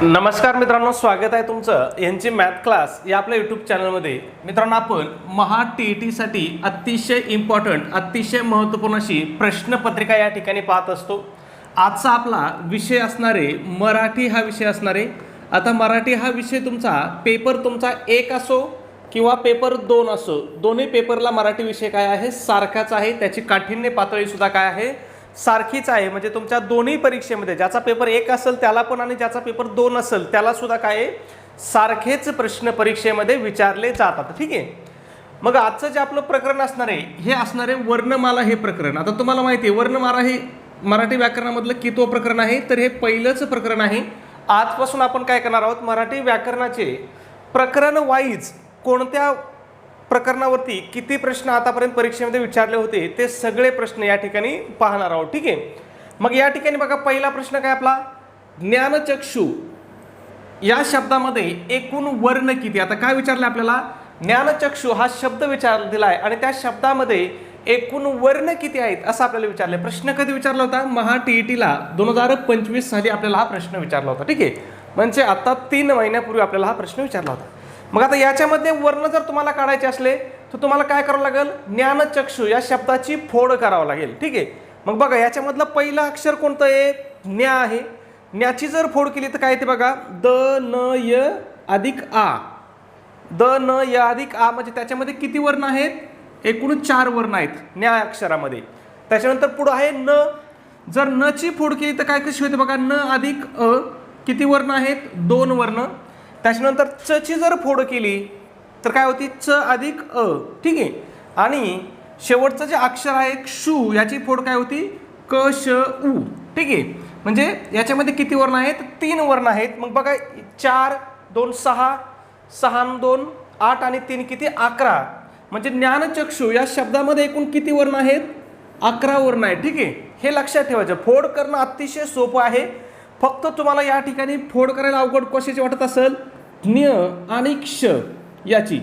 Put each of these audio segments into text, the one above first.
नमस्कार मित्रांनो, स्वागत आहे तुमचं यांची मॅथ क्लास या आपल्या यूट्यूब चॅनलमध्ये. मित्रांनो, आपण महा टी.ई.टीसाठी अतिशय इम्पॉर्टंट, अतिशय महत्त्वपूर्ण अशी प्रश्नपत्रिका या ठिकाणी पाहत असतो. आजचा आपला विषय असणारे मराठी हा विषय असणारे. आता मराठी हा विषय तुमचा पेपर तुमचा 1 असो किंवा पेपर 2 असो, दोन्ही पेपरला मराठी विषय काय आहे, सारखाच आहे. त्याची काठिण्य पातळी सुद्धा काय आहे, सारखीच आहे. म्हणजे तुमच्या दोन्ही परीक्षेमध्ये ज्याचा पेपर 1 असेल त्याला पण आणि ज्याचा पेपर 2 असेल त्याला सुद्धा काय सारखेच प्रश्न परीक्षेमध्ये विचारले जातात. ठीक आहे. मग आजचं जे आपलं प्रकरण असणार आहे हे असणार आहे वर्णमाला हे प्रकरण. आता तुम्हाला माहिती आहे वर्णमाला हे मराठी व्याकरणामधलं कितवं प्रकरण आहे, तर हे पहिलंच प्रकरण आहे. आजपासून आपण काय करणार आहोत, मराठी व्याकरणाचे प्रकरण वाईज कोणत्या प्रकरणावरती किती प्रश्न आतापर्यंत परीक्षेमध्ये विचारले होते ते सगळे प्रश्न या ठिकाणी पाहणार आहोत. ठीक आहे. मग या ठिकाणी बघा, पहिला प्रश्न काय आपला, ज्ञानचक्षु या शब्दामध्ये एकूण वर्ण किती. आता काय विचारलं आपल्याला, ज्ञानचक्षु हा शब्द विचार दिला आहे आणि त्या शब्दामध्ये एकूण वर्ण किती आहेत असं आपल्याला विचारले. प्रश्न कधी विचारला होता, महा टी.ई.टीला 2025 साली आपल्याला हा प्रश्न विचारला होता. ठीक आहे. म्हणजे आता 3 महिन्यापूर्वी आपल्याला हा प्रश्न विचारला होता. मग आता याच्यामध्ये वर्ण जर तुम्हाला काढायचे असले तर तुम्हाला काय करावं लागेल, ज्ञानचक्षु या शब्दाची फोड करावं लागेल. ठीक आहे. मग बघा, याच्यामधलं पहिलं अक्षर कोणतं आहे, ज्ञा आहे. ज्ञाची जर फोड केली तर काय ते बघा, द न य अधिक आ. द न य अधिक आ म्हणजे त्याच्यामध्ये किती वर्ण आहेत, एकूण 4 वर्ण आहेत ज्ञा अक्षरामध्ये. त्याच्यानंतर पुढं आहे न. जर न ची फोड केली तर काय कशी होते बघा, न अधिक अ किती वर्ण आहेत, 2 वर्ण. त्याच्यानंतर च ची जर फोड केली तर काय होती, च अधिक अ. ठीक आहे. आणि शेवटचं जे अक्षर आहे क्षु, याची फोड काय होती, क श उ. ठीक आहे. म्हणजे याच्यामध्ये किती वर्ण आहेत, 3 वर्ण आहेत. मग बघा, 4 2 6 6 2 8 आणि 3 किती, 11. म्हणजे ज्ञानचक्षु या शब्दामध्ये एकूण किती वर्ण आहेत, 11 वर्ण आहेत. ठीक आहे. हे लक्षात ठेवायचं. फोड करणं अतिशय सोपं आहे. फक्त तुम्हाला या ठिकाणी फोड करायला अवघड कशाची वाटत असेल, ज्ञ आणि क्ष याची.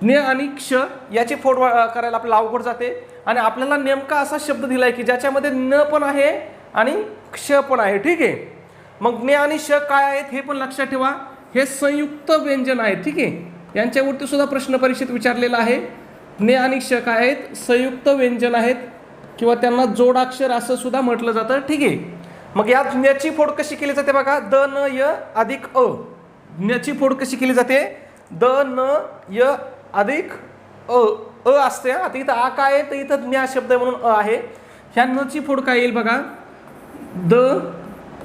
ज्ञ आणि क्ष याची फोड करायला आपल्याला अवघड जाते. आणि आपल्याला नेमका असा शब्द दिलाय की ज्याच्यामध्ये न पण आहे आणि क्ष पण आहे. ठीक आहे. मग ज्ञ आणि श काय आहेत हे पण लक्षात ठेवा, हे संयुक्त व्यंजन आहेत. ठीक आहे. यांच्यावरती सुद्धा प्रश्न परीक्षेत विचारलेला आहे. ज्ञ आणि क्ष काय आहेत, संयुक्त व्यंजन आहेत किंवा त्यांना जोडाक्षर असं सुद्धा म्हटलं जातं. ठीक आहे. मग या ज्ञची फोड कशी केली जाते बघा, द न य अधिक अ. ज्ञची फोड कशी केली जाते, द न य अधिक अ. अ असते. आता इथं आ काय आहे, तर इथं ज्ञा शब्द म्हणून अ आहे. ह्या न ची फोड काय येईल बघा, द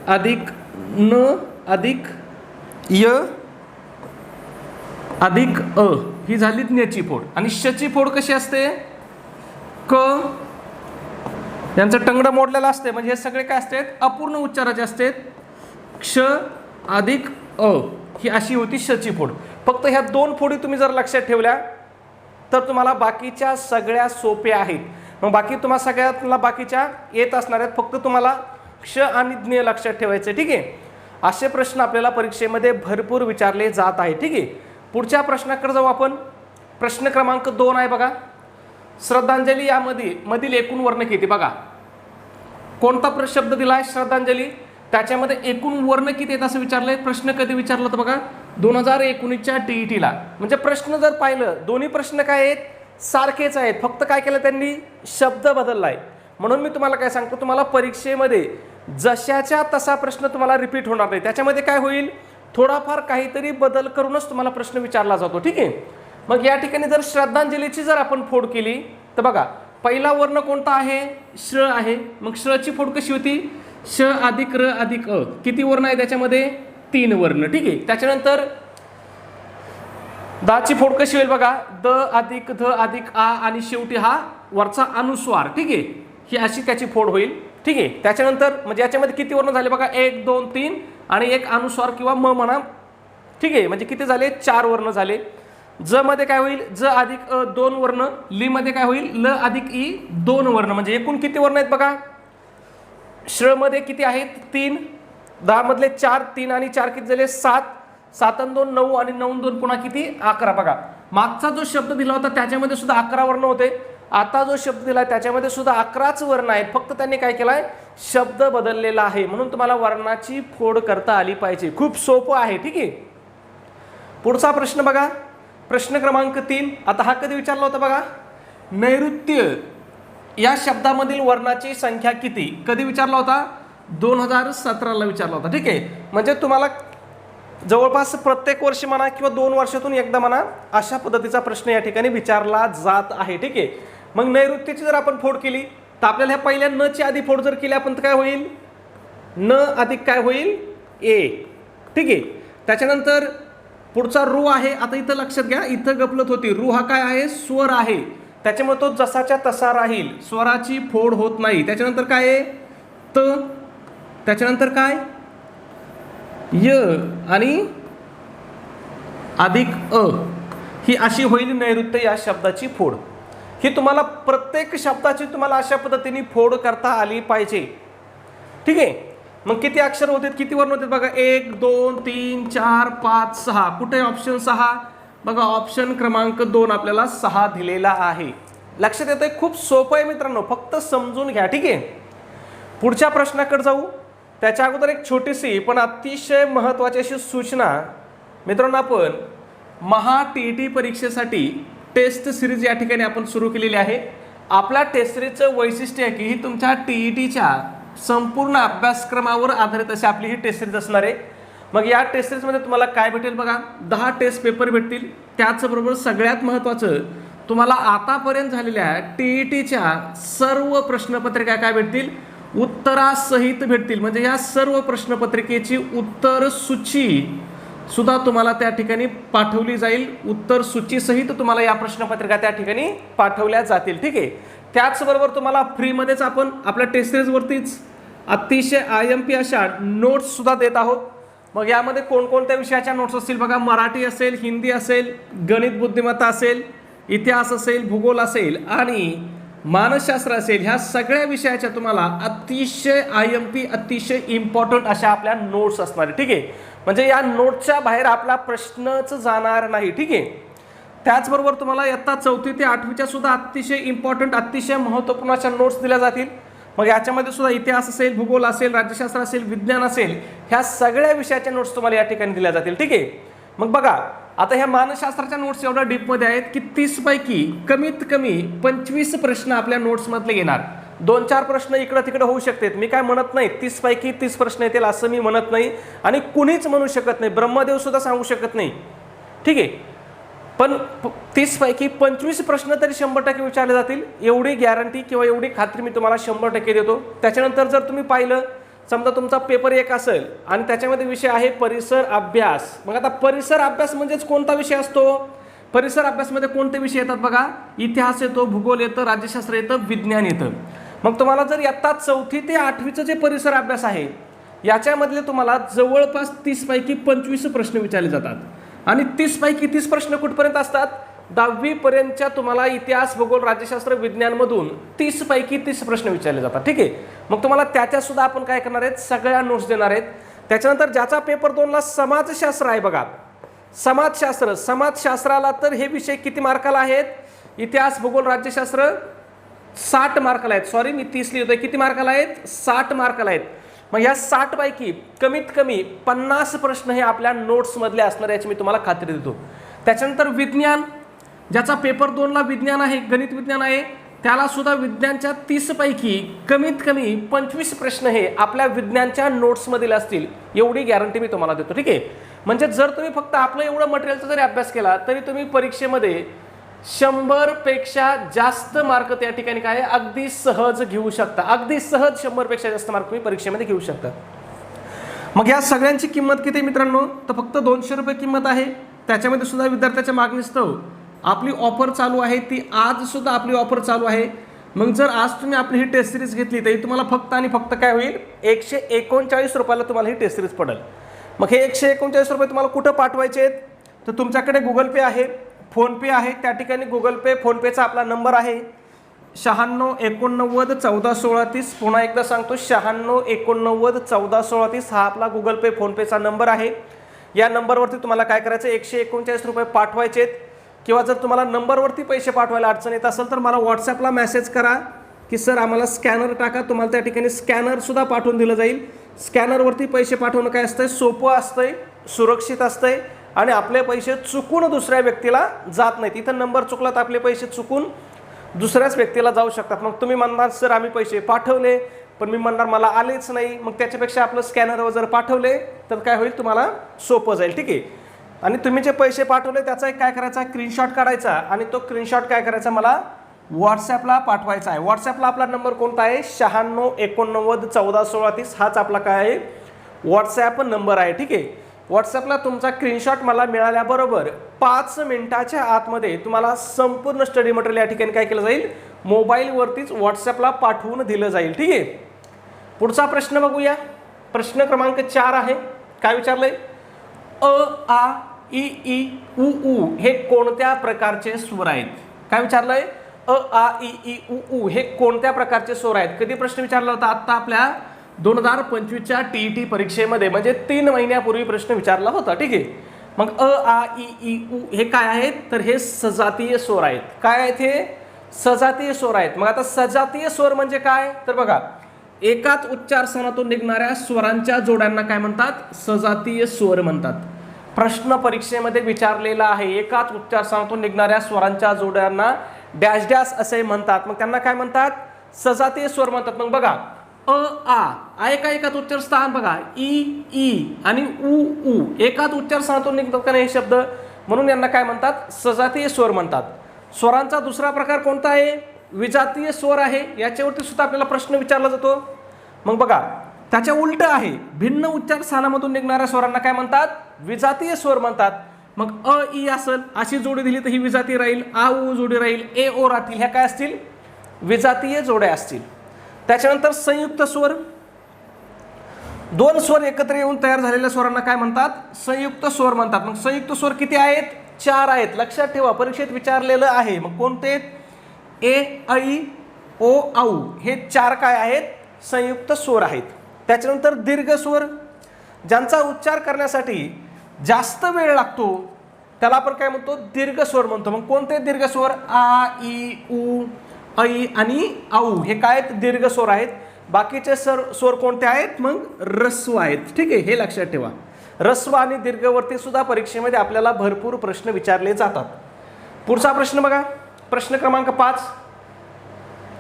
अधिक न अधिक य अधिक अ. ही झाली ज्ञची फोड. आणि श ची फोड कशी असते, क. यांचं टंगडं मोडलेलं असते. म्हणजे हे सगळे काय असतात, अपूर्ण उच्चाराचे असतात. क्ष अधिक अ ही अशी होती श ची फोड. फक्त ह्या 2 फोडी तुम्ही जर लक्षात ठेवल्या तर तुम्हाला बाकीच्या सगळ्या सोप्या आहेत. मग बाकी तुम्हाला सगळ्यातला बाकीच्या येत असणार आहेत. फक्त तुम्हाला क्ष आणि ज्ञ लक्षात ठेवायचे. ठीक आहे. असे प्रश्न आपल्याला परीक्षेमध्ये भरपूर विचारले जात आहे. ठीक आहे. पुढच्या प्रश्नाकडे जाऊ आपण. प्रश्न क्रमांक 2 आहे बघा, श्रद्धांजली यामध्ये मधील एकूण वर्ण किती. बघा, कोणता शब्द दिला आहे, श्रद्धांजली, त्याच्यामध्ये एकूण वर्ण किती आहेत असं विचारलंय. प्रश्न कधी विचारला होता बघा, 2019च्या टी.ई.टीला. म्हणजे प्रश्न जर पाहिलं, दोन्ही प्रश्न काय आहेत, सारखेच आहेत. फक्त काय केलं त्यांनी, शब्द बदललाय. म्हणून मी तुम्हाला काय सांगतो, तुम्हाला परीक्षेमध्ये जशाच्या तसा प्रश्न तुम्हाला रिपीट होणार नाही. त्याच्यामध्ये काय होईल, थोडाफार काहीतरी बदल करूनच तुम्हाला प्रश्न विचारला जातो. ठीक आहे. मग या ठिकाणी जर श्रद्धांजलीची जर आपण फोड केली तर बघा, पहिला वर्ण कोणता आहे, श्र आहे. मग श्र ची फोड कशी होती, श अधिक र अधिक अ. किती वर्ण आहे त्याच्यामध्ये, 3 वर्ण. ठीक आहे. त्याच्यानंतर दा ची फोड कशी होईल बघा, द अधिक ध अधिक आ आणि शेवटी हा वरचा अनुस्वार. ठीक आहे. ही अशी त्याची फोड होईल. ठीक आहे. त्याच्यानंतर म्हणजे याच्यामध्ये किती वर्ण झाले बघा, 1 2 3 आणि एक अनुस्वार किंवा म म्हणा. ठीक आहे. म्हणजे किती झाले, 4 वर्ण झाले. ज मध्ये काय होईल, ज अधिक अ 2 वर्ण. ली मध्ये काय होईल, ल अधिक ई 2 वर्ण. म्हणजे एकूण किती वर्ण आहेत बघा, श्र मध्ये किती आहेत, 3. दा मधले 4, 3 आणि 4 किती झाले, 7. 7 आणि 2 9 आणि 9 2 पुन्हा किती, 11. बघा, मागचा जो शब्द दिला होता त्याच्यामध्ये सुद्धा 11 वर्ण होते. आता जो शब्द दिला त्याच्यामध्ये सुद्धा 11च वर्ण आहेत. फक्त त्यांनी काय केलाय, शब्द बदललेला आहे म्हणून तुम्हाला वर्णाची फोड करता आली पाहिजे. खूप सोपं आहे. ठीक आहे. पुढचा प्रश्न बघा, प्रश्न क्रमांक 3. आता हा कधी विचारला होता बघा, नैऋत्य या शब्दामधील वर्णाची संख्या किती, कधी विचारला होता? 2017ला विचारला होता. ठीक आहे. म्हणजे तुम्हाला जवळपास प्रत्येक वर्षी म्हणा किंवा 2 वर्षातून एकदा म्हणा अशा पद्धतीचा प्रश्न या ठिकाणी विचारला जात आहे. ठीक आहे. मग नैऋत्यची जर आपण फोड केली तर आपल्याला ह्या पहिल्या न ची आधी फोड जर केली आपण तर काय होईल? न अधिक काय होईल? ए. ठीक आहे. त्याच्यानंतर पुढचा रू आहे. आता इथं लक्षात घ्या, इथं गफलत होती. रू हा काय आहे? स्वर आहे. त्याच्यामुळे तो जसाच्या तसा राहील, स्वराची फोड होत नाही. त्याच्यानंतर काय आहे? त. त्याच्यानंतर काय? य आणि अधिक अ. ही अशी होईल नैऋत्य या शब्दाची फोड. ही तुम्हाला प्रत्येक शब्दाची तुम्हाला अशा पद्धतीने फोड करता आली पाहिजे. ठीक आहे. मग किती अक्षर होते, किती वर्ण होते बघा? 1 2 3 4 5 6. कुठे ऑप्शन 6? बघा ऑप्शन क्रमांक 2 आपल्याला 6 दिलेला आहे. लक्षात येतंय? खूप सोपं आहे मित्रांनो, फक्त समजून घ्या. ठीक आहे. पुढच्या प्रश्नाकडे जाऊ. त्याच्या अगोदर एक छोटीशी पण अतिशय महत्त्वाची अशी सूचना मित्रांनो, आपण महा-टी-ई-टी परीक्षेसाठी टेस्ट सिरीज या ठिकाणी आपण सुरू केलेली आहे. आपल्या टेस्ट सिरीजचं वैशिष्ट्य आहे की ही तुमच्या टी-ई-टीच्या संपूर्ण अभ्यासक्रमावर आधारित अशी आपली ही टेस्ट सिरीज असणार आहे. मग या टेस्ट सिरीजमध्ये तुम्हाला काय भेटेल बघा? 10 टेस्ट पेपर भेटतील. त्याचबरोबर सगळ्यात महत्त्वाचं, तुम्हाला आतापर्यंत झालेल्या टी-ई-टीच्या सर्व प्रश्नपत्रिका काय भेटतील? उत्तरासहित भेटतील. म्हणजे या सर्व प्रश्नपत्रिकेची उत्तर सूची सुद्धा तुम्हाला त्या ठिकाणी पाठवली जाईल. उत्तर सूचीसहित तुम्हाला या प्रश्नपत्रिका त्या ठिकाणी पाठवल्या जातील. ठीक आहे. त्याचबरोबर तुम्हाला फ्रीमध्येच आपण आपल्या टेस्ट सिरीजवरतीच अतिशय IMP अशा नोट्स सुद्धा देत आहोत. मग यामध्ये कोणकोणत्या विषयाच्या नोट्स असतील बघा? मराठी असेल, हिंदी असेल, गणित बुद्धिमत्ता असेल, इतिहास असेल, भूगोल असेल आणि मानसशास्त्र असेल. ह्या सगळ्या विषयाच्या तुम्हाला अतिशय IMP अतिशय इम्पॉर्टंट अशा आपल्या नोट्स असणार आहे. ठीक आहे. म्हणजे या नोटच्या बाहेर आपला प्रश्नच जाणार नाही. ठीक आहे. त्याचबरोबर तुम्हाला इयत्ता 4थी ते 8वीच्या सुद्धा अतिशय इम्पॉर्टंट अतिशय महत्त्वपूर्ण अशा नोट्स दिल्या जातील. मग याच्यामध्ये सुद्धा इतिहास असेल, भूगोल असेल, राज्यशास्त्र असेल, विज्ञान असेल, ह्या सगळ्या विषयाच्या नोट्स तुम्हाला या ठिकाणी दिल्या जातील. ठीक आहे. मग बघा आता ह्या मानसशास्त्राच्या नोट्स एवढ्या डीपमध्ये आहेत की 30 पैकी कमीत कमी 25 प्रश्न आपल्या नोट्समधले येणार. 2-4 प्रश्न इकडं तिकडं होऊ शकतात. मी काय म्हणत नाही 30 पैकी 30 प्रश्न येतील असं मी म्हणत नाही आणि कुणीच म्हणू शकत नाही. ब्रह्मदेव सुद्धा सांगू शकत नाही. ठीक आहे. पण 30 पैकी 25 प्रश्न तरी 100% विचारले जातील एवढी गॅरंटी किंवा एवढी खात्री मी तुम्हाला 100% देतो. त्याच्यानंतर जर तुम्ही पाहिलं, समजा तुमचा पेपर 1 असेल आणि त्याच्यामध्ये विषय आहे परिसर अभ्यास. मग आता परिसर अभ्यास म्हणजेच कोणता विषय असतो? परिसर अभ्यासमध्ये कोणते विषय येतात बघा? इतिहास येतो, भूगोल येतं, राज्यशास्त्र येतं, विज्ञान येतं. मग तुम्हाला जर इयत्ता 4थी ते 8वीचं जे परिसर अभ्यास आहे याच्यामधले तुम्हाला जवळपास 30 पैकी 25 प्रश्न विचारले जातात आणि 30 पैकी 30 प्रश्न कुठपर्यंत असतात? 10वी पर्यंतच्या तुम्हाला इतिहास, भूगोल, राज्यशास्त्र, विज्ञानमधून 30 पैकी 30 प्रश्न विचारले जातात. ठीक आहे. मग तुम्हाला त्याच्या सुद्धा आपण काय करणार आहेत? सगळ्या नोट्स देणार आहेत. त्याच्यानंतर ज्याचा पेपर 2ला समाजशास्त्र आहे बघा, समाजशास्त्र, समाजशास्त्राला तर हे विषय किती मार्काला आहेत? इतिहास, भूगोल, राज्यशास्त्र 60 मार्काला आहेत. सॉरी मी 30 लिहितोय. किती मार्काला आहेत? 60 मार्काला आहेत. मग ह्या 60 पैकी कमीत कमी 50 प्रश्न हे आपल्या नोट्समधले असणार याची मी तुम्हाला खात्री देतो. त्याच्यानंतर विज्ञान, ज्याचा पेपर 2ला विज्ञान आहे, गणित विज्ञान आहे, त्याला सुद्धा विज्ञानच्या 30 पैकी कमीत कमी 25 प्रश्न हे आपल्या विज्ञानच्या नोट्समधील असतील एवढी गॅरंटी मी तुम्हाला देतो. ठीक आहे. म्हणजे जर तुम्ही फक्त आपलं एवढं मटेरियलचा जरी अभ्यास केला तरी तुम्ही परीक्षेमध्ये 100 पेक्षा जास्त मार्क त्या ठिकाणी काय अगदी सहज घेऊ शकता. अगदी सहज 100 पेक्षा जास्त मार्क तुम्ही परीक्षेमध्ये घेऊ शकता. मग या सगळ्यांची किंमत किती मित्रांनो? तर फक्त 200 रुपये किंमत आहे. त्याच्यामध्ये सुद्धा विद्यार्थ्याच्या मागणीस्तव आपली ऑफर चालू आहे. ती आज सुद्धा आपली ऑफर चालू आहे. मग जर आज तुम्ही आपली ही टेस्ट सिरीज घेतली तरी तुम्हाला फक्त आणि फक्त काय होईल? 139 रुपयाला तुम्हाला ही टेस्ट सिरीज पडेल. मग हे 139 रुपये तुम्हाला कुठं पाठवायचे आहेत? तर तुमच्याकडे गुगल पे आहे, फोनपे आहे. त्या ठिकाणी गुगल पे, फोनपेचा आपला नंबर आहे 96 89 14 16 30. पुन्हा एकदा सांगतो 96 89 14 16 30 हा आपला गुगल पे, फोनपेचा नंबर आहे. या नंबरवरती तुम्हाला काय करायचं? 139 रुपये पाठवायचे. किंवा जर तुम्हाला नंबरवरती पैसे पाठवायला अडचण येत असेल तर मला व्हॉट्सॲपला मेसेज करा की सर आम्हाला स्कॅनर टाका, तुम्हाला त्या ठिकाणी स्कॅनरसुद्धा पाठवून दिलं जाईल. स्कॅनरवरती पैसे पाठवणं काय असतंय, सोपं असतंय, सुरक्षित असतंय आणि आपले पैसे चुकून दुसऱ्या व्यक्तीला जात नाहीत. इथं नंबर चुकला तर आपले पैसे चुकून दुसऱ्याच व्यक्तीला जाऊ शकतात. मग तुम्ही म्हणणार सर आम्ही पैसे पाठवले, पण मी म्हणणार मला आलेच नाही. मग त्याच्यापेक्षा आपलं स्कॅनरवर जर पाठवले तर काय होईल, तुम्हाला सोपं जाईल. ठीक आहे. आणि तुम्ही जे पैसे पाठवले त्याचा एक काय करायचा, स्क्रीनशॉट काढायचा आणि तो स्क्रीनशॉट काय करायचा, मला व्हॉट्सॲपला पाठवायचा आहे. व्हॉट्सॲपला आपला नंबर कोणता आहे, 9689141630 हाच आपला काय आहे, व्हॉट्सॲप नंबर आहे. ठीक आहे. व्हॉट्सॲपला तुमचा स्क्रीनशॉट मला मिळाल्याबरोबर 5 मिनिटाच्या आतमध्ये तुम्हाला संपूर्ण स्टडी मटेरियल या ठिकाणी काय केलं जाईल, मोबाईलवरतीच व्हॉट्सॲपला पाठवून दिलं जाईल. ठीक आहे. पुढचा प्रश्न बघूया. प्रश्न क्रमांक 4 आहे. काय विचारलंय, अ आ इ ई उ ऊ हे कोणत्या प्रकारचे स्वर आहेत. काय विचारलंय, अ आ इ ई उ ऊ हे कोणत्या प्रकारचे स्वर आहेत. कधी प्रश्न विचारला होता, आता आपल्या 2025च्या TET परीक्षेमध्ये, म्हणजे 3 महिन्यापूर्वी प्रश्न विचारला होता. ठीक आहे. मग अ आ इ ई उ हे काय आहेत, तर हे सजातीय स्वर आहेत. काय आहेत, हे सजातीय स्वर आहेत. मग आता सजातीय स्वर म्हणजे काय, तर बघा एकाच उच्चारस्थानातून निघणाऱ्या स्वरांच्या जोड्यांना काय म्हणतात, सजातीय स्वर म्हणतात. प्रश्न परीक्षेमध्ये विचारलेला आहे, एकाच उच्चारस्थानातून निघणाऱ्या स्वरांच्या जोड्यांना डॅश डॅश असे म्हणतात. मग त्यांना काय म्हणतात, सजातीय स्वर म्हणतात. मग बघा अ आ एकाच उच्चारस्थान, बघा ई ई आणि उ ऊ एकाच उच्चारस्थानातून निघतात का नाही हे शब्द, म्हणून यांना काय म्हणतात, सजातीय स्वर म्हणतात. स्वरांचा दुसरा प्रकार कोणता आहे, विजातीय स्वर आहे. याच्यावरती सुद्धा आपल्याला प्रश्न विचारला जातो. मग बघा त्याच्या उलट आहे, भिन्न उच्चार स्थानामधून निघणाऱ्या स्वरांना काय म्हणतात, विजातीय स्वर म्हणतात. मग अ ई असेल अशी जोडी दिली तर ही विजातीय राहील, आ उ जोडी राहील, ए ओ राहतील, ह्या काय असतील, विजातीय जोड्या असतील. त्याच्यानंतर संयुक्त स्वर, 2 स्वर एकत्र येऊन तयार झालेल्या स्वरांना काय म्हणतात, संयुक्त स्वर म्हणतात. मग संयुक्त स्वर किती आहेत, 4 आहेत. लक्षात ठेवा, परीक्षेत विचारलेलं आहे. मग कोणते, ए ऐ ओ औ हे 4 काय आहेत, संयुक्त स्वर आहेत. त्याच्यानंतर दीर्घ स्वर, ज्यांचा उच्चार करण्यासाठी जास्त वेळ लागतो त्याला आपण काय म्हणतो, दीर्घ स्वर म्हणतो. मग कोणते दीर्घ स्वर, आ ई उ ऐ आणि औ हे काय आहेत, दीर्घ स्वर आहेत. बाकीचे स्वर कोणते आहेत, मग ऱ्हस्व आहेत. ठीक आहे, हे लक्षात ठेवा. ऱ्हस्व आणि दीर्घवरती सुद्धा परीक्षेमध्ये आपल्याला भरपूर प्रश्न विचारले जातात. पुढचा प्रश्न बघा, प्रश्न क्रमांक 5,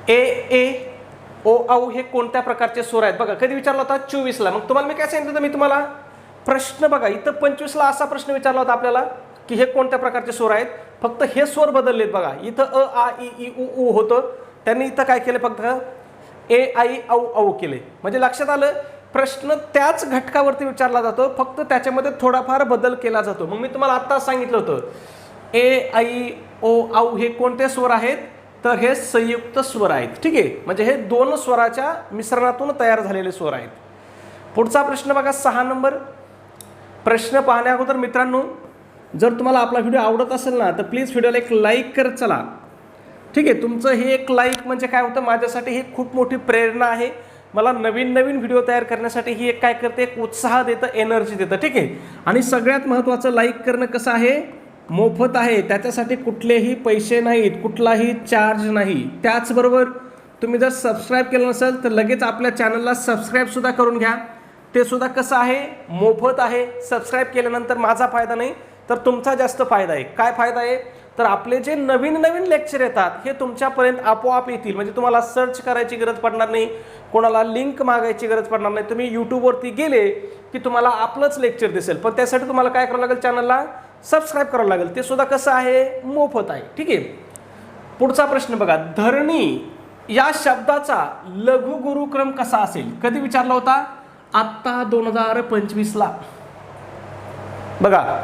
ए ए ओ औ हे कोणत्या प्रकारचे स्वर आहेत. बघा कधी विचारला होता, 24ला. मग तुम्हाला मी काय सांगितलं होतं, मी तुम्हाला प्रश्न बघा इथं 25ला असा प्रश्न विचारला होता आपल्याला की हे कोणत्या प्रकारचे स्वर आहेत. फक्त हे स्वर बदललेत. बघा इथं अ आ इ ई उ ऊ होतं, त्यांनी इथं काय केलं, फक्त ए आई औ औ केले. म्हणजे लक्षात आलं, प्रश्न त्याच घटकावरती विचारला जातो, फक्त त्याच्यामध्ये थोडाफार बदल केला जातो. मग मी तुम्हाला आत्ता सांगितलं होतं, ए ऐ ओ औ हे कोणते स्वर आहेत, तर हे संयुक्त स्वर आहेत. ठीक आहे, म्हणजे हे 2 स्वराच्या मिश्रणातून तयार झालेले स्वर आहेत. पुढचा प्रश्न बघा, 6 नंबर. प्रश्न पाहण्या अगोदर मित्रांनो, जर तुम्हाला आपला व्हिडिओ आवडत असेल ना तर प्लीज व्हिडिओला एक लाईक करत चला. ठीक आहे, तुमचं हे एक लाईक म्हणजे काय होतं, माझ्यासाठी ही खूप मोठी प्रेरणा आहे. मला नवीन नवीन व्हिडिओ तयार करण्यासाठी ही एक काय करते, एक उत्साह देतं, एनर्जी देतं. ठीक आहे. आणि सगळ्यात महत्त्वाचं, लाईक करणं कसं आहे, मोफत आहे. त्याच्यासाठी कुठलेही पैसे नाहीत, कुठलाही चार्ज नाही. त्याचबरोबर तुम्ही जर सबस्क्राईब केलं नसेल तर लगेच आपल्या चॅनलला सबस्क्राईबसुद्धा करून घ्या. ते सुद्धा कसं आहे, मोफत आहे. सबस्क्राईब केल्यानंतर माझा फायदा नाही तर तुमचा जास्त फायदा आहे. काय फायदा आहे, तर आपले जे नवीन नवीन लेक्चर येतात हे तुमच्यापर्यंत आपोआप येतील. म्हणजे तुम्हाला सर्च करायची गरज पडणार नाही, कोणाला लिंक मागायची गरज पडणार नाही. तुम्ही यूट्यूबवरती गेले की तुम्हाला आपलंच लेक्चर दिसेल. पण त्यासाठी तुम्हाला काय करावं लागेल, चॅनलला सबस्क्राईब करावं लागेल. ते सुद्धा कसं आहे, मोफत आहे. ठीक आहे. पुढचा प्रश्न बघा, धरणी या शब्दाचा लघु गुरुक्रम कसा असेल. कधी विचारला होता, आत्ता 2025ला. बघा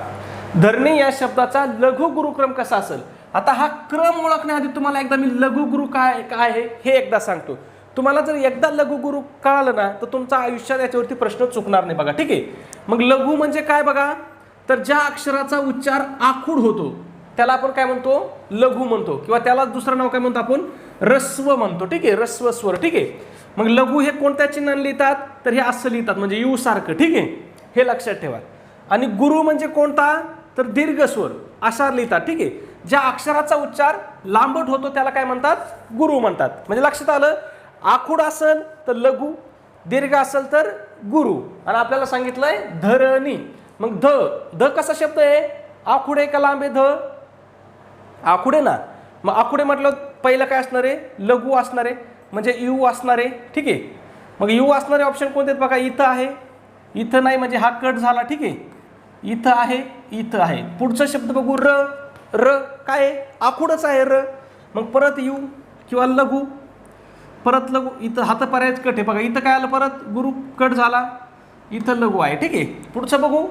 धरणी या शब्दाचा लघु गुरुक्रम कसा असेल. आता हा क्रम ओळखण्याआधी तुम्हाला एकदा मी लघु गुरु काय काय आहे हे एकदा सांगतो. तुम्हाला जर एकदा लघु गुरु कळालं ना तर तुमचा आयुष्यात याच्यावरती प्रश्न चुकणार नाही. बघा ठीक आहे. मग लघु म्हणजे काय बघा, तर ज्या अक्षराचा उच्चार आखूड होतो त्याला आपण काय म्हणतो, लघु म्हणतो. किंवा त्याला दुसरं नाव काय म्हणतो आपण, ऱ्हस्व म्हणतो. ठीक आहे, ऱ्हस्व स्वर. ठीक आहे. मग लघु हे कोणत्या चिन्हाने लिहितात, तर हे असं लिहितात, म्हणजे यू सारखं. ठीक आहे, हे लक्षात ठेवा. आणि गुरु म्हणजे कोणता, तर दीर्घ स्वर असा लिहितात. ठीक आहे, ज्या अक्षराचा उच्चार लांबट होतो त्याला काय म्हणतात, गुरु म्हणतात. म्हणजे लक्षात आलं, आखूड असेल तर लघु, दीर्घ असेल तर गुरु. आणि आपल्याला सांगितलंय धरणी. मग ध कसा शब्द आहे, आखूड आहे का लांब आहे, ध आखूड आहे ना. मग आखूड म्हटलं पहिलं काय असणार आहे, लघु असणार आहे, म्हणजे यू असणार आहे. ठीक आहे, मग यू असणारे ऑप्शन कोणते आहेत बघा, इथं आहे, इथं नाही म्हणजे हा कट झाला. ठीक आहे, इथं आहे, इथं आहे. पुढचा शब्द बघू, र. र काय आहे, आखूडच आहे र. मग परत यू किंवा लघु, परत लघु, इथं हात पर्यायच कट आहे बघा. इथं काय आलं, परत गुरु कट झाला, इथं लघु आहे. ठीक आहे, पुढचं बघू,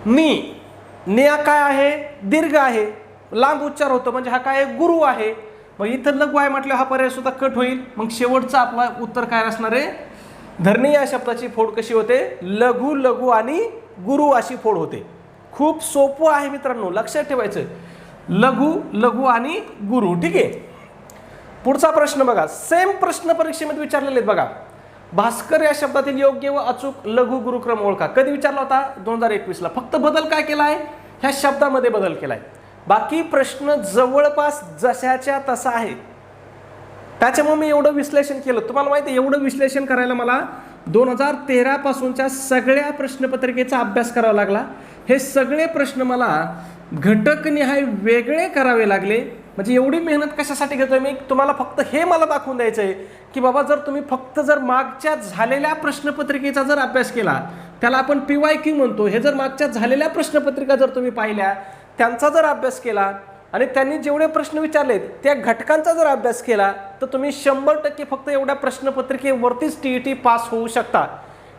नी. निया काय आहे, दीर्घ आहे, लांब उच्चार होतो, म्हणजे हा काय आहे, गुरु आहे. मग इथं लघु आहे म्हटलं हा पर्याय सुद्धा कट होईल. मग शेवटचं आपला उत्तर काय असणार आहे, धरणी या शब्दाची फोड कशी होते, लघु लघु आणि गुरु अशी फोड होते. खूप सोपं आहे मित्रांनो, लक्षात ठेवायचं, लघु लघु आणि गुरु. ठीक आहे, पुढचा प्रश्न बघा, सेम प्रश्न परीक्षेमध्ये विचारलेले आहेत बघा. भास्कर या शब्दातील योग्य व अचूक लघु गुरुक्रम ओळखा. कधी विचारला होता, 2021ला. फक्त बदल काय केला आहे, ह्या शब्दामध्ये बदल केलाय. बाकी प्रश्न जवळपास जशाच्या तसा आहे. त्याच्यामुळे मी एवढं विश्लेषण केलं. तुम्हाला माहिती आहे, एवढं विश्लेषण करायला मला 2013 पासूनच्या सगळ्या प्रश्नपत्रिकेचा अभ्यास करावा लागला. हे सगळे प्रश्न मला घटकनिहाय वेगळे करावे लागले. म्हणजे एवढी मेहनत कशासाठी घेतोय मी, तुम्हाला फक्त हे मला दाखवून द्यायचं आहे की बाबा जर तुम्ही फक्त जर मागच्या झालेल्या प्रश्नपत्रिकेचा जर अभ्यास केला, त्याला आपण PYQ म्हणतो. हे जर मागच्या झालेल्या प्रश्नपत्रिका जर तुम्ही पाहिल्या, त्यांचा जर अभ्यास केला आणि त्यांनी जेवढे प्रश्न विचारलेत त्या घटकांचा जर अभ्यास केला, तर तुम्ही 100% फक्त एवढ्या प्रश्नपत्रिकेवरतीच TET पास होऊ शकता.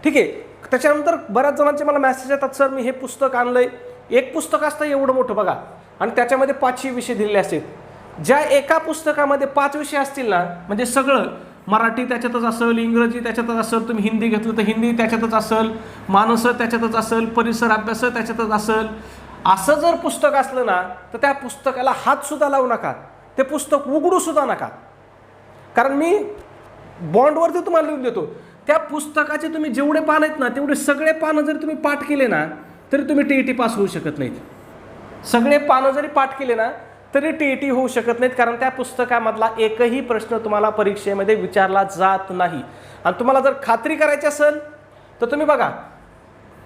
ठीक आहे, त्याच्यानंतर बऱ्याच जणांचे मला मेसेज येतात, सर मी हे पुस्तक आणलंय. एक पुस्तक असतं एवढं मोठं बघा, आणि त्याच्यामध्ये 5 विषय दिलेले असतील. ज्या एका पुस्तकामध्ये 5 विषय असतील ना, म्हणजे सगळं मराठी त्याच्यातच असेल, इंग्रजी त्याच्यातच असेल, तुम्ही हिंदी घेतलं तर हिंदी त्याच्यातच असेल, मानस त्याच्यातच असेल, परिसर अभ्यास त्याच्यातच असेल. असं जर पुस्तक असलं ना, तर त्या पुस्तकाला हात सुद्धा लावू नका, ते पुस्तक उघडू सुद्धा नका. कारण मी बॉन्डवरती तुम्हाला लिहून देतो, त्या पुस्तकाचे तुम्ही जेवढे पान आहेत ना, तेवढे सगळे पानं जर तुम्ही पाठ केले ना, तरी तुम्ही TET पास होऊ शकत नाहीत. सगळे पानं जरी पाठ केले ना, तरी TET होऊ शकत नाहीत. कारण त्या पुस्तकामधला एकही प्रश्न तुम्हाला परीक्षेमध्ये विचारला जात नाही. आणि तुम्हाला जर खात्री करायची असेल तर तुम्ही बघा,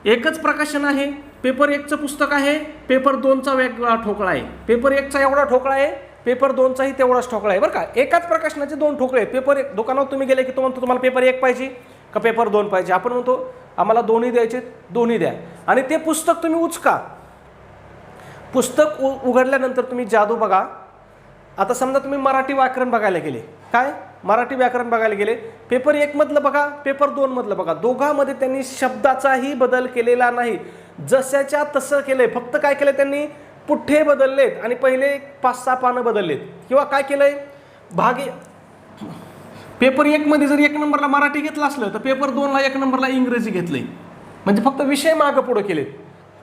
एकच प्रकाशन आहे, पेपर 1चं पुस्तक आहे, पेपर 2चा वेगळा ठोकळा आहे. पेपर 1चा एवढा ठोकळा आहे, पेपर 2चाही तेवढाच ठोकळा आहे बरं का. एकाच प्रकाशनाचे 2 ठोकळे आहेत. पेपर 1 दुकानावर तुम्ही गेले की तो म्हणतो तुम्हाला पेपर 1 पाहिजे का पेपर 2 पाहिजे. आपण म्हणतो आम्हाला दोन्ही द्यायचे, दोन्ही द्या. आणि ते पुस्तक तुम्ही उचका. पुस्तक उघडल्यानंतर तुम्ही जादू बघा. आता समजा तुम्ही मराठी व्याकरण बघायला गेले, काय मराठी व्याकरण बघायला गेले, पेपर 1 मधलं बघा, पेपर 2 मधलं बघा, दोघांमध्ये त्यांनी शब्दाचाही बदल केलेला नाही, जशाच्या तसं केलंय. फक्त काय केलं त्यांनी, पुठ्ठे बदललेत आणि पहिले 5-6 पानं बदललेत. किंवा काय केलंय, भागे पेपर 1 मध्ये जर 1 नंबरला मराठी घेतलं असलं तर पेपर 2ला 1 नंबरला इंग्रजी घेतलंय. म्हणजे फक्त विषय मागं पुढं केलेत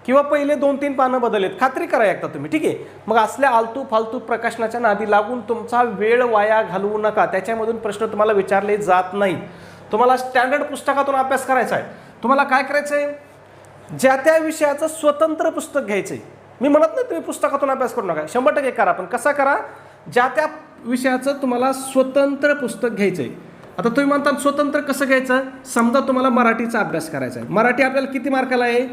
किंवा पहिले 2-3 पानं बदललेत. खात्री करा एकदा तुम्ही. ठीक आहे, मग असल्या आलतू फालतू प्रकाशनाच्या नादी लागून तुमचा वेळ वाया घालवू नका. त्याच्यामधून प्रश्न तुम्हाला विचारले जात नाही. तुम्हाला स्टँडर्ड पुस्तकातून अभ्यास करायचा आहे. तुम्हाला काय करायचं आहे, ज्या त्या विषयाचं स्वतंत्र पुस्तक घ्यायचं आहे. मी म्हणत नाही तुम्ही पुस्तकातून अभ्यास करू नका, 100% करा. पण कसा करा, ज्या त्या विषयाचं तुम्हाला स्वतंत्र पुस्तक घ्यायचं आहे. आता तुम्ही म्हणता स्वतंत्र कसं घ्यायचं, समजा तुम्हाला मराठीचा अभ्यास करायचा आहे. मराठी आपल्याला किती मार्काला आहे,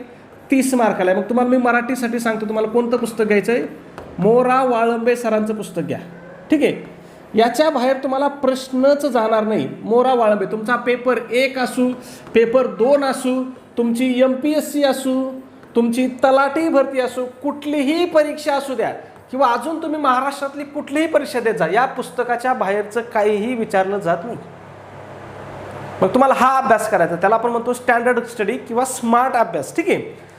30 मार्काला आहे. मग तुम्हाला मी मराठीसाठी सांगतो, तुम्हाला कोणतं पुस्तक घ्यायचं आहे, मोरा वाळंबे सरांचं पुस्तक घ्या. ठीक आहे, याच्या बाहेर तुम्हाला प्रश्नच जाणार नाही. मोरा वाळंबे, तुमचा पेपर 1 असू, पेपर 2 असू, तुमची MPSC असू, तुमची तलाठी भरती असू, कुठलीही परीक्षा असू द्या, किंवा अजून तुम्ही महाराष्ट्रातली कुठलीही परीक्षा देत जा, या पुस्तकाच्या बाहेरचं काहीही विचारलं जात नाही. मग तुम्हाला हा अभ्यास करायचा, त्याला आपण म्हणतो स्टँडर्ड स्टडी किंवा स्मार्ट अभ्यास. ठीक आहे,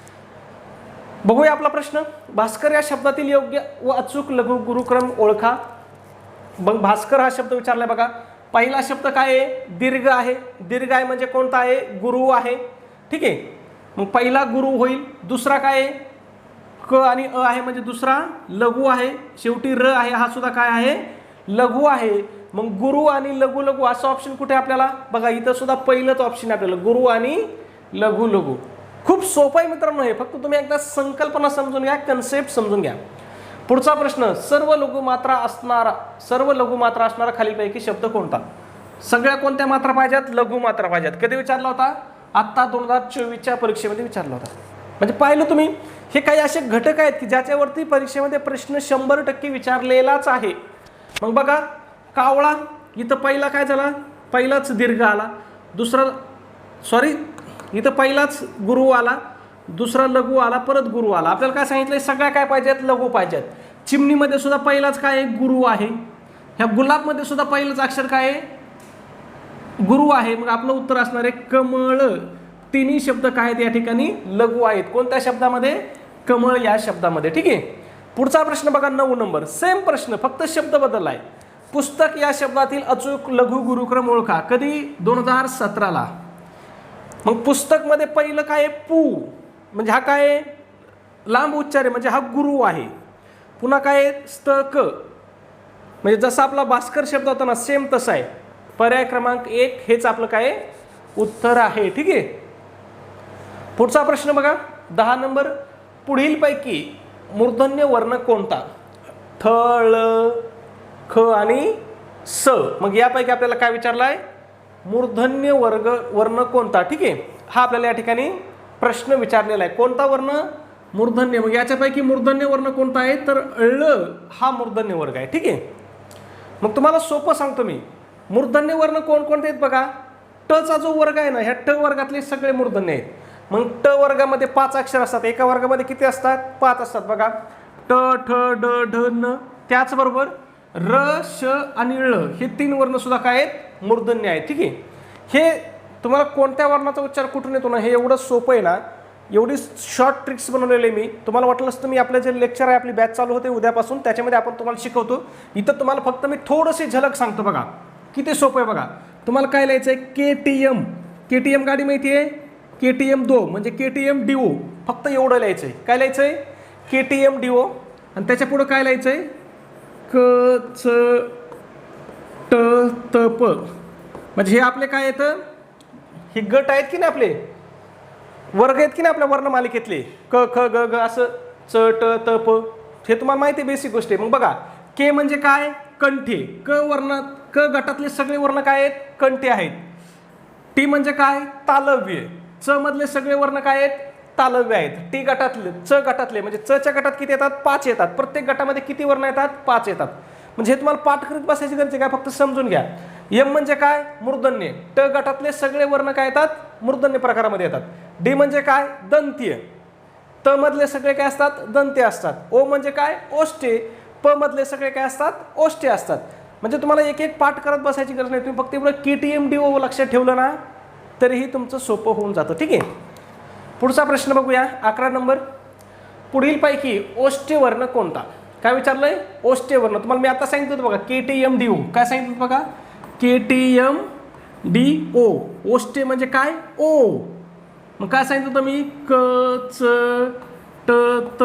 बघूया आपला प्रश्न. भास्कर या शब्दातील योग्य व अचूक लघु गुरुक्रम ओळखा. मग भास्कर हा शब्द विचारलाय बघा. पहिला शब्द काय आहे, दीर्घ आहे. दीर्घ आहे म्हणजे कोणता आहे, गुरु आहे. ठीक आहे, मग पहिला गुरु होईल. दुसरा काय आहे, क आणि अ आहे म्हणजे दुसरा लघु आहे. शेवटी र आहे, हा सुद्धा काय आहे, लघु आहे. मग गुरु आणि लघु लघु असं ऑप्शन कुठे आपल्याला बघा, इथं सुद्धा पहिलंच ऑप्शन आहे आपल्याला, गुरु आणि लघु लघु. खूप सोपं आहे मित्रांनो हे. फक्त तुम्ही एकदा संकल्पना समजून घ्या, कन्सेप्ट समजून घ्या. पुढचा प्रश्न, सर्व लघुमात्रा असणारा खालीलपैकी शब्द कोणता? सगळ्या कोणत्या मात्रा पाहिजेत? लघुमात्रा पाहिजेत. कधी विचारला होता? आता 2024च्या परीक्षेमध्ये विचारला होता. म्हणजे पाहिलं तुम्ही, हे काही असे घटक आहेत की ज्याच्यावरती परीक्षेमध्ये प्रश्न 100% विचारलेलाच आहे. मग बघा, कावळा, इथं पहिला काय झाला? पहिलाच दीर्घ आला. इथं पहिलाच गुरु आला, दुसरा लघु आला, परत गुरु आला. आपल्याला काय सांगितलंय? सगळ्या काय पाहिजेत? लघु पाहिजेत. चिमणीमध्ये सुद्धा पहिलाच काय आहे? गुरु आहे. ह्या गुलाबमध्ये सुद्धा पहिलंच अक्षर काय आहे? गुरु आहे. मग आपलं उत्तर असणार आहे कमळ. तिन्ही शब्द काय आहेत या ठिकाणी? लघु आहेत. कोणत्या शब्दामध्ये? कमळ या शब्दामध्ये. ठीक आहे. पुढचा प्रश्न बघा, 9 नंबर. सेम प्रश्न, फक्त शब्द बदललाय. पुस्तक या शब्दातील अचूक लघु गुरुक्रम ओळखा. कधी? 2017ला. मग पुस्तक मध्ये पहिलं काय आहे? पू, म्हणजे हा काय आहे? लांब उच्चार आहे, म्हणजे हा गुरु आहे. पुन्हा काय आहे? स्तक, म्हणजे जसा आपला भास्कर शब्द होता ना, सेम तसा आहे. पर्याय क्रमांक 1 हेच आपलं काय उत्तर आहे. ठीक आहे. पुढचा प्रश्न बघा, 10 नंबर. पुढीलपैकी मूर्धन्य वर्ण कोणता? ठ, ळ, ख आणि स. मग यापैकी आपल्याला काय विचारलाय? मूर्धन्य वर्ण कोणता? ठीक आहे. हा आपल्याला या ठिकाणी प्रश्न विचारलेला आहे. कोणता वर्ण? मूर्धन्य. मग याच्यापैकी मूर्धन्य वर्ण कोणता आहे? तर ळ हा मूर्धन्य वर्ग आहे. ठीक आहे. मग तुम्हाला सोपं सांगतो मी, मूर्धन्य वर्ण कोणकोणते आहेत बघा. ट चा जो वर्ग आहे ना, ह्या ट वर्गातले सगळे मूर्धन्य आहेत. मग ट वर्गामध्ये 5 अक्षर असतात. एका वर्गामध्ये किती असतात? 5 असतात. बघा, ट, ठ, ड, ढ, न. त्याचबरोबर र, श आणि ळ हे 3 वर्ण सुद्धा काय आहेत? मूर्धन्य आहेत. ठीक आहे. हे तुम्हाला कोणत्या वर्णाचा उच्चार कुठून येतो ना, हे एवढं सोपं आहे ना. एवढी शॉर्ट ट्रिक्स बनवलेले मी. तुम्हाला वाटलं असतं मी आपलं जे लेक्चर आहे, आपली बॅच चालू होते उद्यापासून, त्याच्यामध्ये आपण तुम्हाला शिकवतो. इथं तुम्हाला फक्त मी थोडीशी झलक सांगतो. बघा किती सोपं आहे. बघा, तुम्हाला काय लिहायचं आहे? KTM. KTM गाडी माहिती आहे? KTM 2 म्हणजे KTM डिओ. फक्त एवढं लिहायचं आहे. काय लिहायचं आहे? KTM Dio. आणि त्याच्या पुढं काय लिहायचं आहे? क, च, ट, त, प. म्हणजे हे आपले काय येतं? हे गट आहेत की नाही, आपले वर्ग आहेत की नाही आपल्या वर्णमालिकेतले? क, ख, ग, घ असं च, ट, त, प. हे तुम्हाला माहिती आहे, बेसिक गोष्ट आहे. मग बघा, के म्हणजे काय? कंठे. क गटातले सगळे वर्ण काय आहेत? कंठे आहेत. टी म्हणजे काय? तालव्य. च मधले सगळे वर्ण काय आहेत? तालव्य आहेत. टी गटातले, च गटातले म्हणजे च च्या गटात किती येतात? 5 येतात. प्रत्येक गटामध्ये किती वर्ण येतात? 5 येतात. म्हणजे हे तुम्हाला पाठ करीत बसायची गरज काय? फक्त समजून घ्या. यम म्हणजे काय? मूर्धन्य. ट गटातले सगळे वर्ण काय येतात? मूर्धन्य प्रकारामध्ये येतात. डी म्हणजे काय? दंतीय. त मधले सगळे काय असतात? दंत्य असतात. ओ म्हणजे काय? ओष्टे. प मधले सगळे काय असतात? ओष्टे असतात. म्हणजे तुम्हाला एक एक पाठ करत बसायची गरज नाही. तुम्ही फक्त एवढं KTM डिओ लक्षात ठेवलं ना, तरीही तुमचं सोपं होऊन जातं. ठीक आहे. पुढचा प्रश्न बघूया, 11 नंबर. पुढीलपैकी ओष्टे वर्ण कोणता? काय विचारलंय? ओष्टे वर्ण. तुम्हाला मी आता सांगितलं होतं बघा, KTM डिओ. काय सांगितलं बघा? KTM DO. ओष्टे म्हणजे काय? ओ. मग काय सांगितलं होतं मी? क, च, ट, त,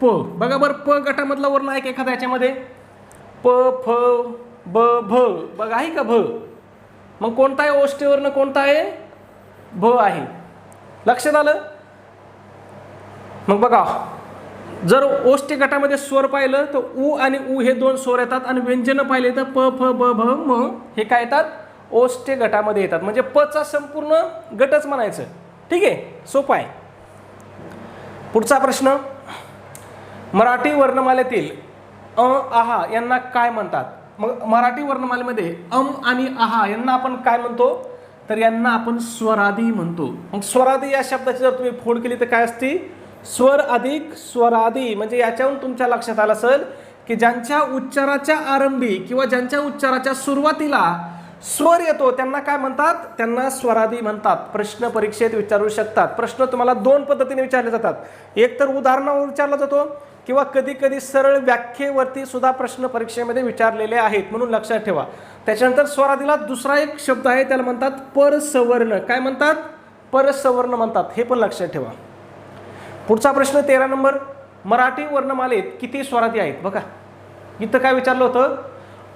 प. बघा बरं, प गटामधला वर्ण आहे का एखादा याच्यामध्ये? प, फ, ब, भ. बघा आहे का भ? मग कोणता आहे ओष्टे वर्ण? कोणता आहे? भ आहे. लक्षात आलं? मग बघा, जर ओष्टे गटामध्ये स्वर पाहिलं तर उ आणि उ हे 2 स्वर येतात. आणि व्यंजन पाहिले तर प, फ, ब, भ, म हे काय येतात? ओष्टे गटामध्ये येतात. म्हणजे प चा संपूर्ण गटच म्हणायचं. ठीक आहे. सोपं आहे. पुढचा प्रश्न, मराठी वर्णमालेतील अ, आहा यांना काय म्हणतात? मग मराठी वर्णमालेमध्ये अम आणि आहा यांना आपण काय म्हणतो? तर यांना आपण स्वरादी म्हणतो. मग स्वरादी या शब्दाची जर तुम्ही फोड केली तर काय असते? स्वर अधिक स्वरादी. म्हणजे याच्यावरून तुमच्या लक्षात आलं असेल की ज्यांच्या उच्चाराच्या आरंभी किंवा ज्यांच्या उच्चाराच्या सुरुवातीला स्वर येतो त्यांना काय म्हणतात? त्यांना स्वरादी म्हणतात. प्रश्न परीक्षेत विचारू शकतात. प्रश्न तुम्हाला 2 पद्धतीने विचारले जातात. एक तर उदाहरणावर विचारला जातो किंवा कधी कधी सरळ व्याख्येवरती सुद्धा प्रश्न परीक्षेमध्ये विचारलेले आहेत, म्हणून लक्षात ठेवा. त्याच्यानंतर स्वरादीला दुसरा एक शब्द आहे, त्याला म्हणतात परसवर्ण. काय म्हणतात? परसवर्ण म्हणतात. हे पण लक्षात ठेवा. पुढचा प्रश्न 13 नंबर. मराठी वर्णमालेत किती स्वरादी आहेत? बघा इथं काय विचारलं होतं?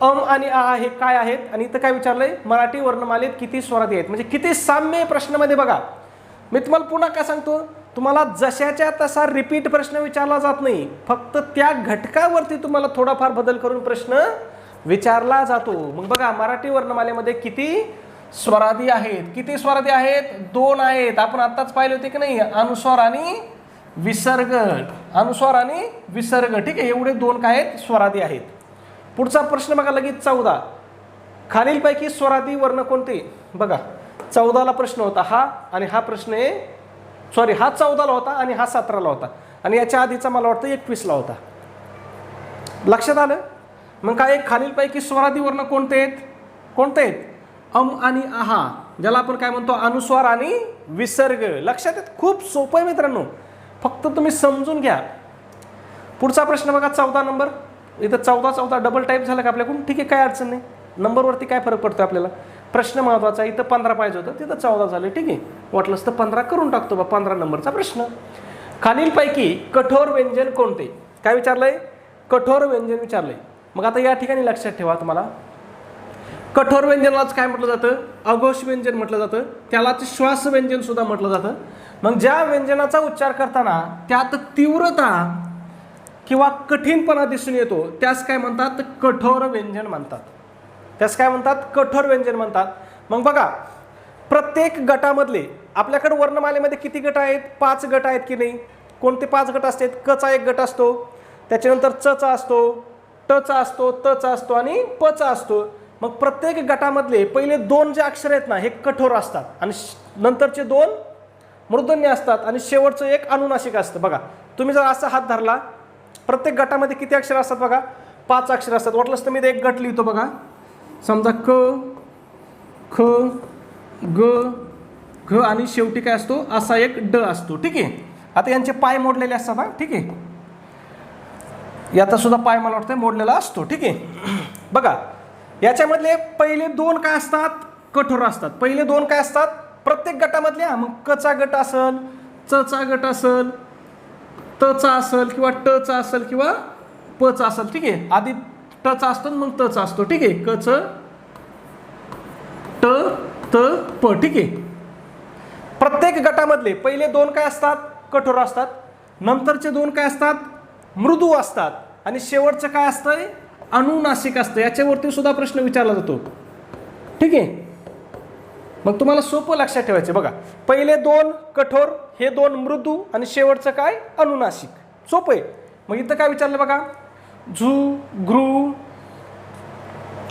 अम आणि आ हे काय आहेत? आणि इथं काय विचारलंय? मराठी वर्णमालेत किती स्वरादी आहेत. म्हणजे किती साम्य प्रश्नामध्ये. बघा मी तुम्हाला पुन्हा काय सांगतो, तुम्हाला जशाच्या तसा रिपीट प्रश्न विचारला जात नाही, फक्त त्या घटकावरती तुम्हाला थोडाफार बदल करून प्रश्न विचारला जातो. मग बघा मराठी वर्णमालेमध्ये किती स्वरादी आहेत? किती स्वरादी आहेत? 2 आहेत. आपण आत्ताच पाहिले होते की नाही, अनुस्वार आणि विसर्ग. अनुस्वार आणि विसर्ग, ठीक आहे, एवढे 2 काय आहेत? स्वरादी आहेत. पुढचा प्रश्न बघा लगेच 14. खालीलपैकी स्वरादी वर्ण कोणते? बघा 14ला प्रश्न होता हा, आणि हा प्रश्न आहे, सॉरी, हा 14ला होता आणि हा 17ला होता, आणि याच्या आधीचा मला वाटतं 21ला होता. लक्षात आलं? मग काय, खालीलपैकी स्वरादी वर्ण कोणते आहेत? कोणते आहेत? अम आणि आहा, ज्याला आपण काय म्हणतो, अनुस्वार आणि विसर्ग. लक्षात येत? खूप सोपं आहे मित्रांनो, फक्त तुम्ही समजून घ्या. पुढचा प्रश्न बघा 14 नंबर. इथं 14 डबल टाईप झालं का आपल्याकडून? ठीक आहे, काय अडचण नाही. नंबरवरती काय फरक पडतो आपल्याला? प्रश्न महत्त्वाचा. इथं 15 पाहिजे होतं, तिथं 14 झालं, ठीक आहे. वाटलंच तर 15 करून टाकतो बा. 15 नंबरचा प्रश्न. खालीलपैकी कठोर व्यंजन कोणते? काय विचारलंय? कठोर व्यंजन विचारलंय. मग आता या ठिकाणी लक्षात ठेवा, तुम्हाला कठोर व्यंजनालाच काय म्हटलं जातं? अघोष व्यंजन म्हटलं जातं. त्यालाच श्वास व्यंजन सुद्धा म्हटलं जातं. मग ज्या व्यंजनाचा उच्चार करताना त्यात तीव्रता किंवा कठीणपणा दिसून येतो, त्यास काय म्हणतात? कठोर व्यंजन म्हणतात. त्यास काय म्हणतात? कठोर व्यंजन म्हणतात. मग बघा, प्रत्येक गटामधले आपल्याकडे वर्णमालेमध्ये किती गट आहेत? 5 गट आहेत की नाही? कोणते 5 गट असतात? कचा एक गट असतो, त्याच्यानंतर चचा असतो, टचा असतो, तचा असतो आणि पचा असतो. मग प्रत्येक गटामधले पहिले 2 जे अक्षर आहेत ना, हे कठोर असतात, आणि नंतरचे 2 मूर्धन्य असतात, आणि शेवटचं एक अनुनासिक असतं. बघा, तुम्ही जर असा हात धरला, प्रत्येक गटामध्ये किती अक्षर असतात? बघा 5 अक्षर असतात. वाटलंच तर मी एक गट लिहितो बघा. समजा क, ख, ग, घ, आणि शेवटी काय असतो? असा एक ड असतो, ठीक आहे. आता यांचे पाय मोडलेले असतात ना, ठीक आहे. याचा सुद्धा पाय मला वाटतं मोडलेला असतो, ठीक आहे. बघा, याच्यामधले पहिले 2 काय असतात? कठोर असतात. पहिले 2 काय असतात? प्रत्येक गटामधले. मग कचा गट असेल, चचा गट असेल, तचा असेल, किंवा टचा असेल, किंवा पचा असेल, ठीक आहे. आधी टचा असतो, मग तचा असतो, ठीक आहे. कच, ट, त, प, ठीक आहे. प्रत्येक गटामधले पहिले 2 काय असतात? कठोर असतात. नंतरचे 2 काय असतात? मृदू असतात. आणि शेवटचं काय असतंय? अनुनासिक असतं. याच्यावरती सुद्धा प्रश्न विचारला जातो, ठीक आहे. मग तुम्हाला सोपं लक्षात ठेवायचं. बघा, पहिले 2 कठोर, हे 2 मृदू, आणि शेवटचं काय? अनुनासिक. सोपं आहे. मग इथं काय विचारलं बघा, झू, घृ,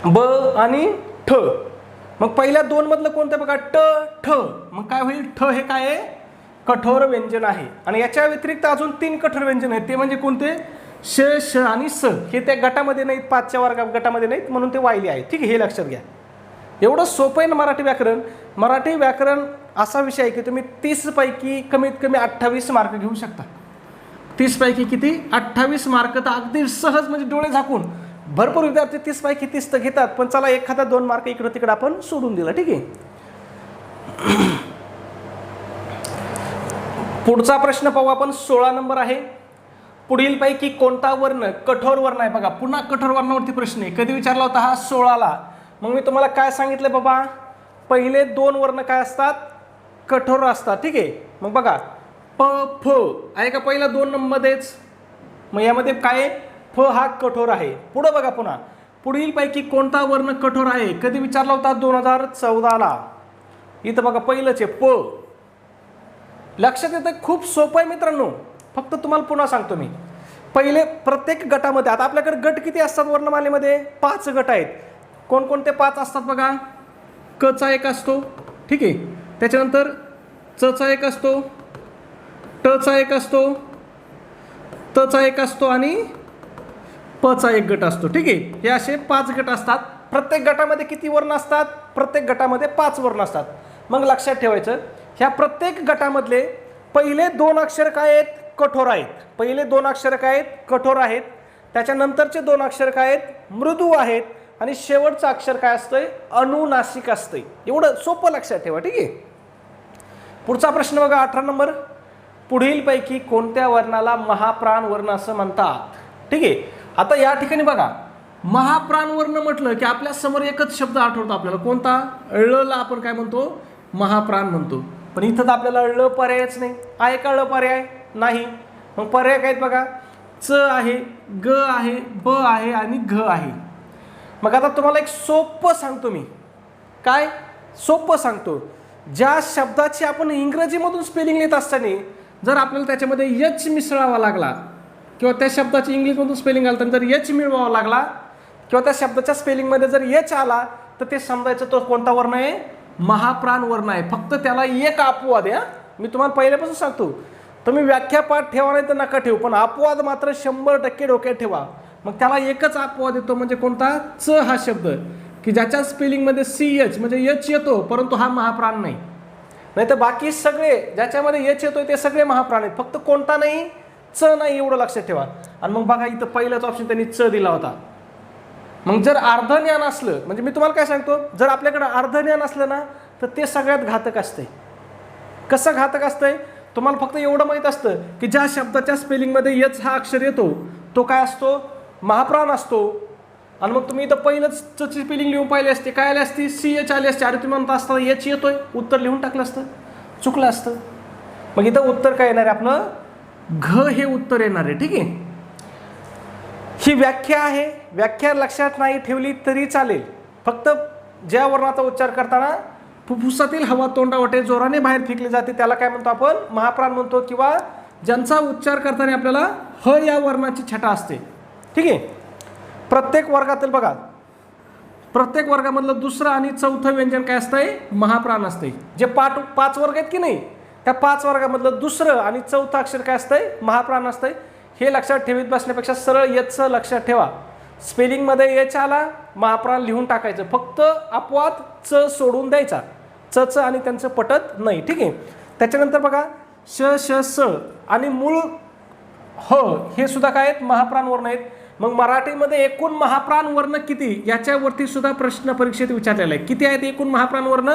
ब आणि ठ. मग पहिल्या 2 मधलं कोणतं? बघा ट, ठ. मग काय होईल? ठ हे काय आहे? कठोर व्यंजन आहे. आणि याच्या व्यतिरिक्त अजून 3 कठोर व्यंजन आहेत. ते म्हणजे कोणते? श, श आणि स. हे त्या गटामध्ये नाहीत, 5च्या वर्ग गटामध्ये नाहीत, म्हणून ते वाहिली आहेत, ठीक आहे. हे लक्षात घ्या. एवढं सोपं आहे ना मराठी व्याकरण. मराठी व्याकरण असा विषय आहे की तुम्ही 30 पैकी कमीत कमी 28 मार्क घेऊ शकता. 30 पैकी किती? 28 मार्क. तर अगदी सहज, म्हणजे डोळे झाकून. भरपूर विद्यार्थी 30 पैकी 30 तर घेतात, पण चला एखादा 2 मार्क इकडं तिकडं आपण सोडून दिला, ठीक आहे. पुढचा प्रश्न पाहू आपण. 16 नंबर आहे. पुढीलपैकी कोणता वर्ण कठोर वर्ण आहे? बघा, पुन्हा कठोर वर्णावरती प्रश्न आहे. कधी विचारला होता हा? 16ला. मग मी तुम्हाला काय सांगितलं बाबा? पहिले 2 वर्ण काय असतात? कठोर असतात, ठीक आहे. मग बघा, प, फ आहे का पहिला 2 नंबरमध्येच? मग यामध्ये काय? फ हा कठोर आहे. पुढं बघा, पुन्हा पुढीलपैकी कोणता वर्ण कठोर आहे? कधी विचारला होता? 2014ला. इथं बघा, पहिलंच आहे प. लक्षात येतं? खूप सोपं आहे मित्रांनो. फक्त तुम्हाला पुन्हा सांगतो मी. पहिले प्रत्येक गटामध्ये, आता आपल्याकडे गट किती असतात वर्णमालेमध्ये? 5 गट आहेत. कोणकोणते 5 असतात बघा? कचा एक असतो, ठीक आहे. त्याच्यानंतर चचा एक असतो, टचा एक असतो, तचा एक असतो, आणि पचा एक गट असतो, ठीक आहे. हे असे 5 गट असतात. प्रत्येक गटामध्ये किती वर्ण असतात? प्रत्येक गटामध्ये 5 वर्ण असतात. मग लक्षात ठेवायचं, ह्या प्रत्येक गटामधले पहिले 2 अक्षर काय आहेत? कठोर आहेत. पहिले 2 अक्षर काय आहेत? कठोर आहेत. त्याच्यानंतरचे 2 अक्षर काय आहेत? मृदू आहेत. आणि शेवटचं अक्षर काय असतंय? अनुनासिक असतंय. एवढं सोपं लक्षात ठेवा, ठीक आहे. पुढचा प्रश्न बघा, 18 नंबर. पुढीलपैकी कोणत्या वर्णाला महाप्राण वर्ण असं म्हणतात? ठीक आहे. आता या ठिकाणी बघा, महाप्राण वर्ण म्हटलं की आपल्या समोर एकच शब्द आठवतो आपल्याला. कोणता? ळ ला आपण काय म्हणतो? महाप्राण म्हणतो. पण इथं तर आपल्याला ळ पर्यायच नाही. आहे का ळ पर्याय? नाही. मग पर्याय काय आहेत बघा, च आहे, ग आहे, ब आहे आणि घ आहे. मग आता तुम्हाला एक सोपं सांगतो मी. काय सोपं सांगतो? ज्या शब्दाची आपण इंग्रजीमधून स्पेलिंग लिहित असताना जर आपल्याला त्याच्यामध्ये यच मिसळावा लागला किंवा त्या शब्दाची इंग्लिशमधून स्पेलिंग घालताना जर यच मिळवावा लागला किंवा त्या शब्दाच्या स्पेलिंगमध्ये जर यच आला तर ते समजायचं तो कोणता वर्ण आहे? महाप्राण वर्ण आहे. फक्त त्याला एक अपवाद आहे. मी तुम्हाला पहिल्यापासून सांगतो, तुम्ही व्याख्या पाठ ठेवा नाही तर नका ठेवू, पण अपवाद मात्र 100% डोक्यात ठेवा. मग त्याला एकच अपवाद येतो, म्हणजे कोणता? च हा शब्द, की ज्याच्या स्पेलिंगमध्ये CH म्हणजे यच येतो परंतु हा महाप्राण नाही. नाही तर बाकी सगळे ज्याच्यामध्ये यच येतोय ते सगळे महाप्राण आहेत, फक्त कोणता नाही? च नाही. एवढं लक्षात ठेवा. आणि मग बघा इथं पहिलाच ऑप्शन त्यांनी च दिला होता. मग जर अर्धज्ञान असलं, म्हणजे मी तुम्हाला काय सांगतो, जर आपल्याकडे अर्धज्ञान असलं ना तर ते सगळ्यात घातक असते. कसं घातक असतंय? तुम्हाला फक्त एवढं माहीत असतं की ज्या शब्दाच्या स्पेलिंगमध्ये यच हा अक्षर येतो तो काय असतो? महाप्राण असतो. आणि मग तुम्ही इथं पहिलंच च ची स्पेलिंग लिहून पाहिली असते, काय आली असती? CH आली असते. अरे तुम्ही म्हणता असता यच येतोय, उत्तर लिहून टाकलं असतं, चुकलं असतं. मग इथं उत्तर काय येणार आहे आपलं? घ हे उत्तर येणार आहे. ठीक आहे. ही व्याख्या आहे. व्याख्या लक्षात नाही ठेवली तरी चालेल. फक्त ज्या वर्णाचा उच्चार करताना फुफ्फुसातील हवा तोंडावाटे जोराने बाहेर फेकली जाते त्याला काय म्हणतो आपण? महाप्राण म्हणतो. किंवा ज्यांचा उच्चार करताना आपल्याला ह या वर्णाची छटा असते. ठीक आहे. प्रत्येक वर्गातील बघा, प्रत्येक वर्गामधलं दुसरं आणि चौथं व्यंजन काय असतंय? महाप्राण असते. जे 5 वर्ग आहेत की नाही, त्या 5 वर्गामधलं दुसरं आणि चौथं अक्षर काय असतंय? महाप्राण असतंय. हे लक्षात ठेवीत बसण्यापेक्षा सरळ यच लक्षात ठेवा. स्पेलिंगमध्ये यच आला, महाप्राण लिहून टाकायचं, फक्त अपवाद च सोडून द्यायचा. च आणि त्यांचं पटत नाही. ठीक आहे. त्याच्यानंतर बघा श श स आणि मूळ ह हे सुद्धा काय आहेत? महाप्राण वर्ण आहेत. मग मराठीमध्ये एकूण महाप्राण वर्ण किती याच्यावरती सुद्धा प्रश्न परीक्षेत विचारलेला आहे. किती आहेत एकूण महाप्राण वर्ण?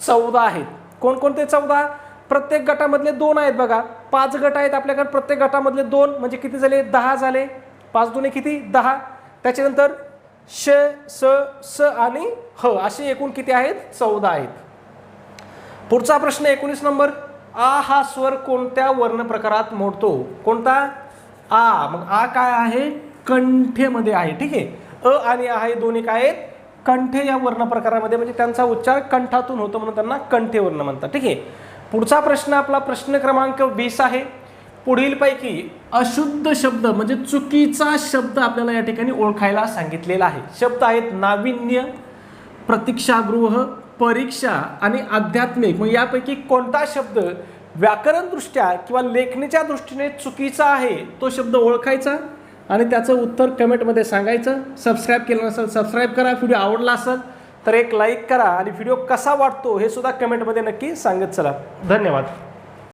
14 आहेत. कोणकोणते 14? प्रत्येक गटामधले 2 आहेत बघा. 5 गट आहेत आपल्याकडे, प्रत्येक गटामधले 2 म्हणजे किती झाले? 10 झाले. 5 दुने किती? 10. त्याच्यानंतर श स स आणि ह असे एकूण किती आहेत? 14 आहेत. पुढचा प्रश्न 19 नंबर. आ हा स्वर कोणत्या वर्ण प्रकारात मोडतो? कोणता? आ. मग आ काय आहे? कंठेमध्ये आहे. ठीक आहे. अ आणि आ हे दोन्ही काय आहेत? कंठे या वर्ण प्रकारामध्ये, म्हणजे त्यांचा उच्चार कंठातून होतो म्हणून त्यांना कंठे वर्ण म्हणतात. ठीक आहे. पुढचा प्रश्न आपला प्रश्न क्रमांक 20 आहे. पुढीलपैकी अशुद्ध शब्द म्हणजे चुकीचा शब्द आपल्याला या ठिकाणी ओळखायला सांगितलेला आहे. शब्द आहेत नाविन्य, प्रतीक्षागृह, परीक्षा आणि आध्यात्मिक. मग यापैकी कोणता शब्द व्याकरणदृष्ट्या किंवा लेखणीच्या दृष्टीने चुकीचा आहे तो शब्द ओळखायचा आणि त्याचं उत्तर कमेंटमध्ये सांगायचं. सबस्क्राईब केलं नसेल सबस्क्राईब करा. व्हिडिओ आवडला असेल तर एक लाईक करा आणि व्हिडिओ कसा वाटतो हे सुद्धा कमेंटमध्ये नक्की सांगत चला. धन्यवाद.